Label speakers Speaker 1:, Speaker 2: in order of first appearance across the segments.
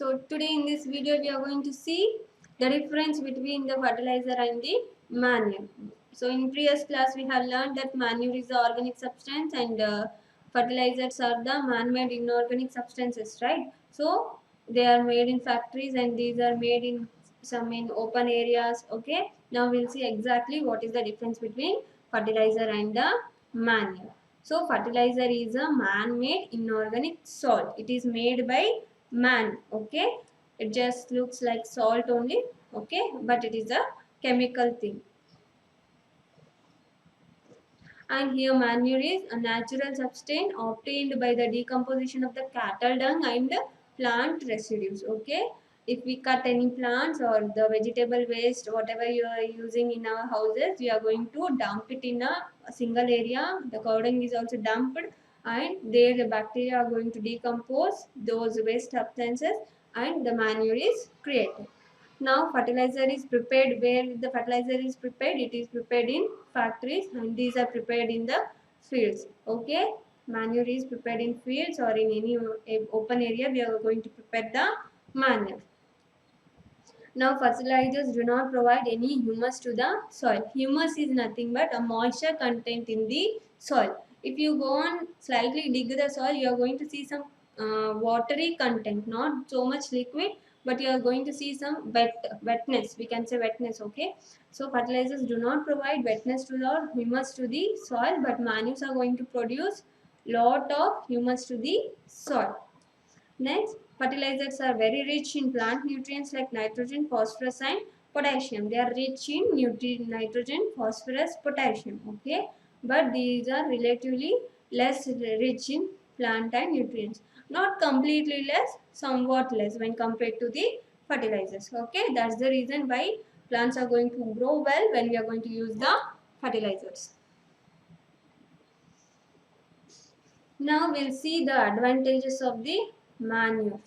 Speaker 1: So today in this video we are going to see the difference between the fertilizer and the manure. So in previous class we have learned that manure is the organic substance and fertilizers are the man-made inorganic substances, right? So they are made in factories and these are made in some in open areas. Okay, now we'll see exactly what is the difference between fertilizer and the manure. So fertilizer is a man-made inorganic salt. It is made by man. Okay, it just looks like salt only. Okay, but it is a chemical thing. And here manure is a natural substance obtained by the decomposition of the cattle dung and plant residues. Okay, if we cut any plants or the vegetable waste, whatever you are using in our houses, we are going to dump it in a single area. The cow dung is also dumped, and there the bacteria are going to decompose those waste substances and the manure is created. Now fertilizer is prepared. Where the fertilizer is prepared, it is prepared in factories and these are prepared in the fields. Okay, manure is prepared in fields or in any open area. We are going to prepare the manure. Now fertilizers do not provide any humus to the soil. Humus is nothing but a moisture content in the soil. If you go on slightly dig the soil, you are going to see some watery content, not so much liquid, but you are going to see some wetness. We can say wetness. Okay, so fertilizers do not provide wetness to the humus to the soil, but manures are going to produce lot of humus to the soil. Next, fertilizers are very rich in plant nutrients like nitrogen, phosphorus and potassium. They are rich in nitrogen, phosphorus, potassium. Okay, but these are relatively less rich in plant and nutrients. Not completely less, somewhat less when compared to the fertilizers. Okay, that's the reason why plants are going to grow well when we are going to use the fertilizers. Now we'll see the advantages of the manure.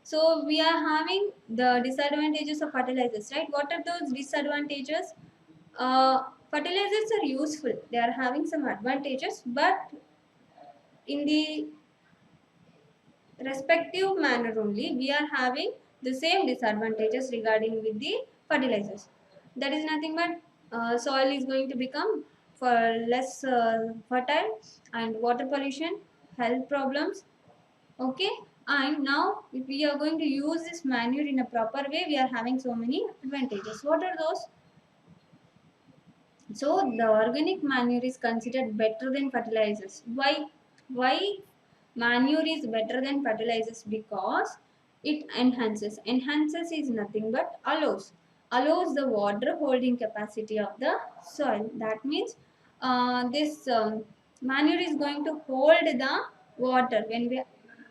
Speaker 1: So we are having the disadvantages of fertilizers, right? What are those disadvantages? Fertilizers are useful. They are having some advantages, but in the respective manner only, we are having the same disadvantages regarding with the fertilizers. That is nothing but soil is going to become for less fertile and water pollution, health problems. Okay, and now if we are going to use this manure in a proper way, we are having so many advantages. What are those? So the organic manure is considered better than fertilizers. Why manure is better than fertilizers? Because it enhances is nothing but allows the water holding capacity of the soil. That means this manure is going to hold the water. When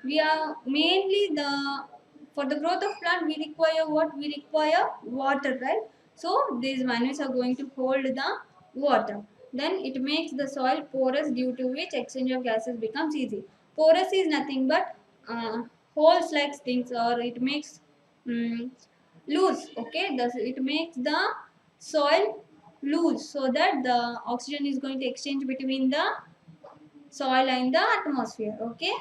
Speaker 1: we are mainly the for the growth of plant, we require what? We require water, right? So these manures are going to hold the water. Then it makes the soil porous, due to which exchange of gases becomes easy. Porous is nothing but holes like things, or it makes um, loose. Okay, thus it makes the soil loose so that the oxygen is going to exchange between the soil and the atmosphere. Okay,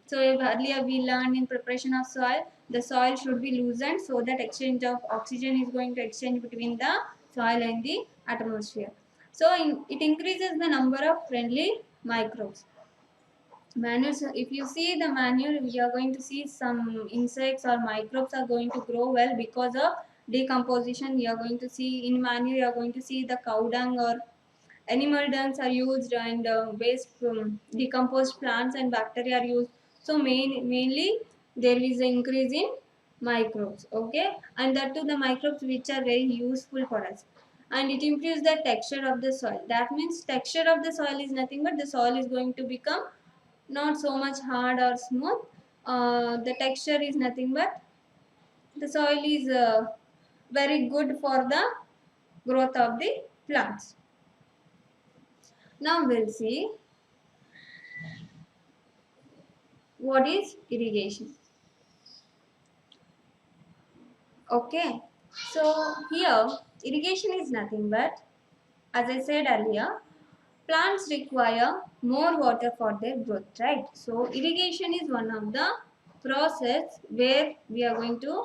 Speaker 1: so earlier we learned in preparation of soil, the soil should be loosened so that exchange of oxygen is going to exchange between the soil and the atmosphere. So it increases the number of friendly microbes. Manures, if you see the manure, you are going to see some insects or microbes are going to grow well because of decomposition. You are going to see in manure, you are going to see the cow dung or animal dungs are used, and waste from decomposed plants and bacteria are used. So mainly there is an increase in microbes. Okay, and that too the microbes which are very useful for us. And it improves the texture of the soil. That means texture of the soil is nothing but the soil is going to become not so much hard or smooth. The texture is nothing but the soil is very good for the growth of the plants. Now we'll see what is irrigation. Okay, so here irrigation is nothing but, as I said earlier, plants require more water for their growth, right? So irrigation is one of the process where we are going to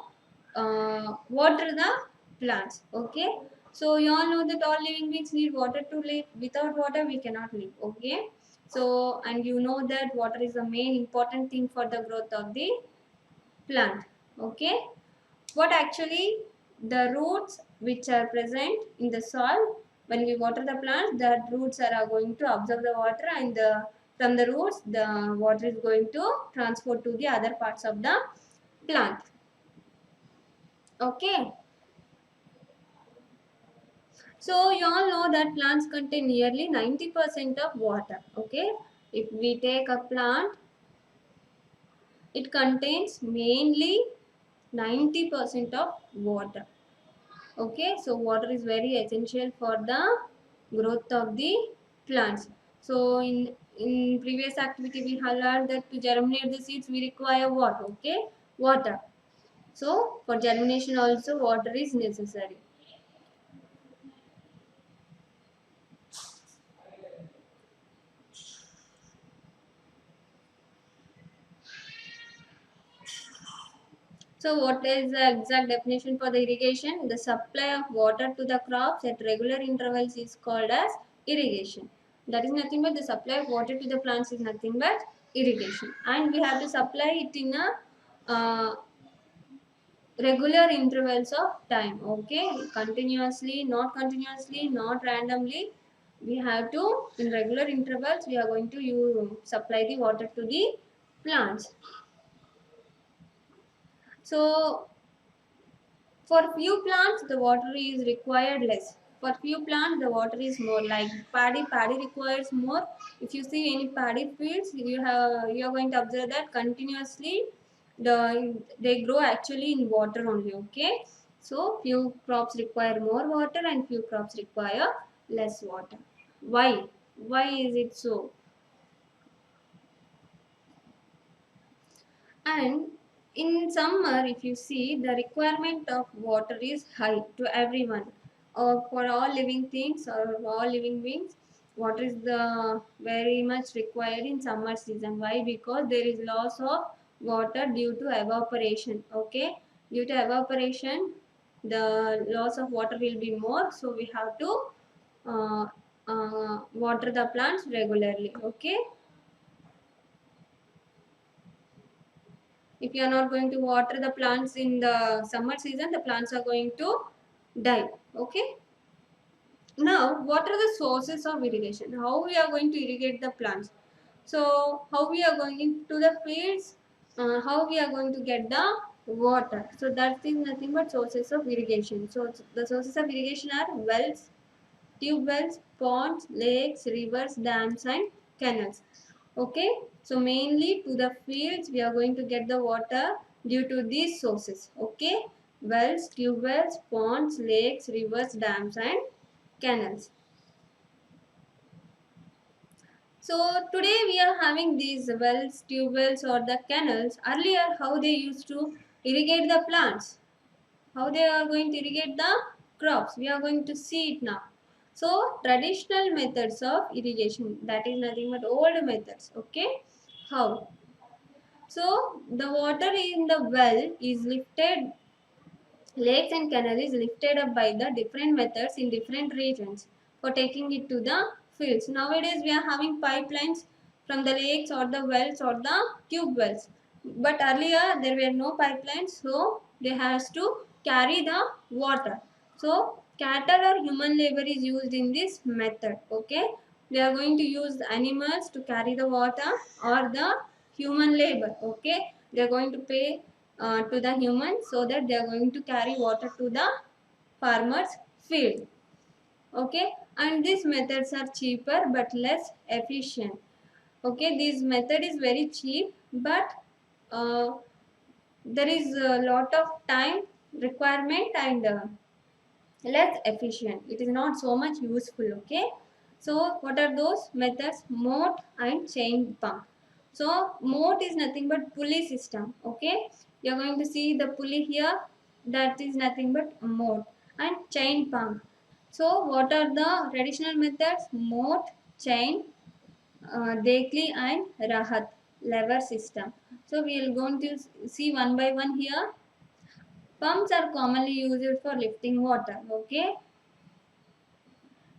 Speaker 1: water the plants. Okay, so you all know that all living beings need water to live. Without water we cannot live. Okay, so and you know that water is the main important thing for the growth of the plant. Okay, what actually the roots which are present in the soil, when we water the plants, the roots are going to absorb the water, and from the roots the water is going to transfer to the other parts of the plant. Okay, so you all know that plants contain nearly 90% of water. Okay, if we take a plant, it contains mainly 90% of water. Okay, so water is very essential for the growth of the plants. So in previous activity we have learned that to germinate the seeds we require water. Okay, water. So for germination also water is necessary. So what is the exact definition for the irrigation? The supply of water to the crops at regular intervals is called as irrigation. That is nothing but the supply of water to the plants is nothing but irrigation. And we have to supply it in a regular intervals of time. Okay, continuously, not randomly. We have to, in regular intervals, we are going to supply the water to the plants. So for few plants, the water is required less. For few plants, the water is more. Like paddy, paddy requires more. If you see any paddy fields, you are going to observe that continuously they grow actually in water only. Okay, so few crops require more water and few crops require less water. Why? Why is it so? And in summer, if you see, the requirement of water is high to everyone, or for all living things or all living beings. Water is the very much required in summer season. Why? Because there is loss of water due to evaporation. Okay, due to evaporation, the loss of water will be more. So we have to uh, water the plants regularly. Okay. If you are not going to water the plants in the summer season, the plants are going to die. Okay, now what are the sources of irrigation? How we are going to irrigate the plants? So how we are going into the fields, how we are going to get the water? So that is nothing but sources of irrigation. So the sources of irrigation are wells, tube wells, ponds, lakes, rivers, dams and canals. Okay, so mainly to the fields we are going to get the water due to these sources. Okay, wells, tube wells, ponds, lakes, rivers, dams and canals. So today we are having these wells, tube wells or the canals. Earlier how they used to irrigate the plants, how they are going to irrigate the crops, we are going to see it now. So traditional methods of irrigation, that is nothing but old methods. Okay, how? So the water in the well is lifted, lakes and canal is lifted up by the different methods in different regions for taking it to the fields. Nowadays we are having pipelines from the lakes or the wells or the tube wells. But earlier there were no pipelines, so they has to carry the water. So cattle or human labor is used in this method. Okay, they are going to use the animals to carry the water or the human labor. Okay, they are going to pay to the humans so that they are going to carry water to the farmer's field. Okay, and these methods are cheaper but less efficient. Okay, this method is very cheap, but uh, there is a lot of time requirement and less efficient. It is not so much useful. Okay, so what are those methods? Moat and chain pump. So moat is nothing but pulley system. Okay, you are going to see the pulley here, that is nothing but moat. And chain pump. So what are the traditional methods? Moat, chain, Dekli and Rahat. lever system. So we will going to see one by one here. Pumps are commonly used for lifting water. Okay.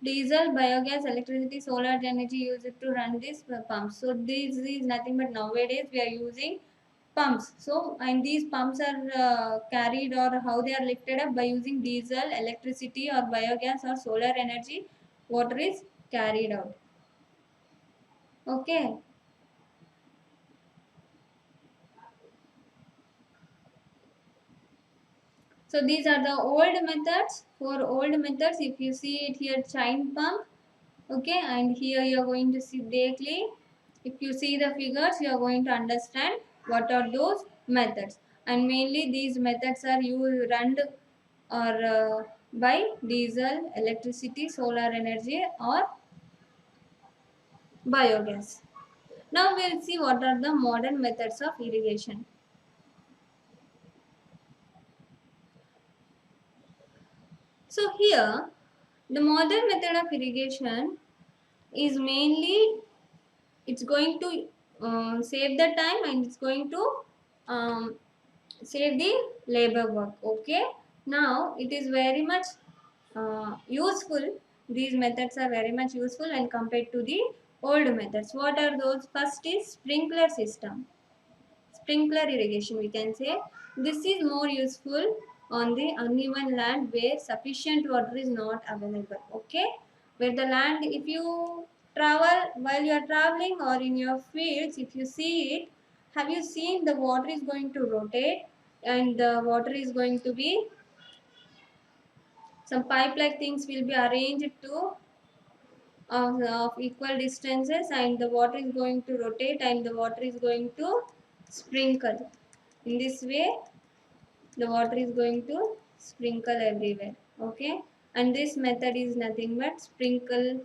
Speaker 1: Diesel, biogas, electricity, solar energy used to run these pumps. So this is nothing but nowadays we are using pumps. So and these pumps are carried or how they are lifted up by using diesel, electricity or biogas or solar energy. Water is carried out. Okay. So these are the old methods. For old methods, if you see it here, chain pump. Okay, and here you are going to see directly. If you see the figures, you are going to understand what are those methods. And mainly these methods are used run or by diesel, electricity, solar energy or biogas. Now we'll see what are the modern methods of irrigation. So here, the modern method of irrigation is mainly it's going to save the time and it's going to um, save the labor work. Okay, now it is very much useful. These methods are very much useful and compared to the old methods. What are those? First is sprinkler system, sprinkler irrigation we can say. This is more useful on the uneven land where sufficient water is not available. Okay, where the land, if you travel while you are traveling or in your fields, if you see it, have you seen the water is going to rotate and the water is going to be some pipe like things will be arranged to of equal distances and the water is going to rotate and the water is going to sprinkle. In this way the water is going to sprinkle everywhere. Okay, and this method is nothing but sprinkler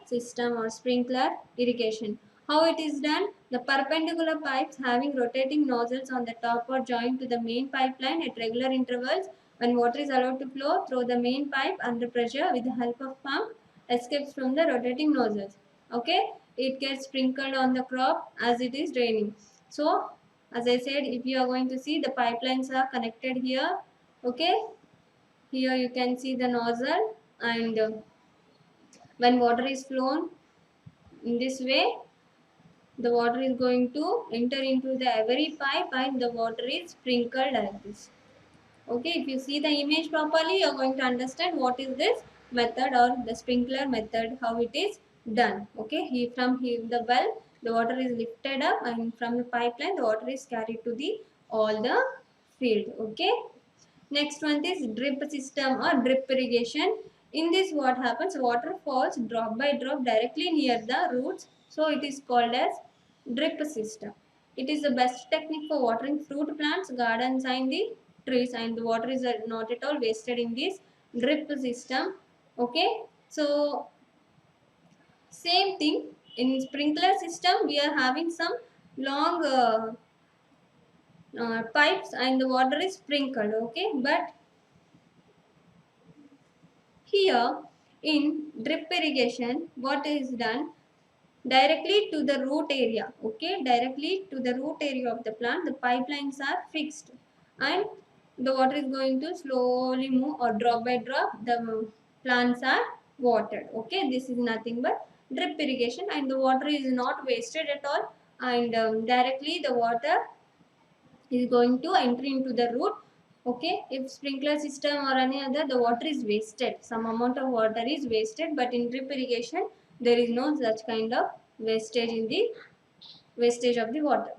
Speaker 1: system or sprinkler irrigation. How it is done? The perpendicular pipes having rotating nozzles on the top are joined to the main pipeline at regular intervals. When water is allowed to flow through the main pipe under pressure with the help of pump escapes from the rotating nozzles. Okay, it gets sprinkled on the crop as it is draining. So as I said, if you are going to see, the pipelines are connected here. Okay, here you can see the nozzle and when water is flown in this way, the water is going to enter into the every pipe and the water is sprinkled like this. Okay, if you see the image properly, you are going to understand what is this method or the sprinkler method, how it is done. Okay, from the well, the water is lifted up and from the pipeline, the water is carried to the all the field. Okay, next one is drip system or drip irrigation. In this, what happens? Water falls drop by drop directly near the roots, so it is called as drip system. It is the best technique for watering fruit plants, gardens, and the trees, and the water is not at all wasted in this drip system. Okay, so same thing in sprinkler system, we are having some long pipes and the water is sprinkled. Okay, but here in drip irrigation, what is done? Directly to the root area. Okay, directly to the root area of the plant, the pipelines are fixed and the water is going to slowly move or drop by drop the plants are watered. Okay, this is nothing but drip irrigation and the water is not wasted at all and directly the water is going to enter into the root. Okay, if sprinkler system or any other, the water is wasted, some amount of water is wasted, but in drip irrigation there is no such kind of wastage in the wastage of the water.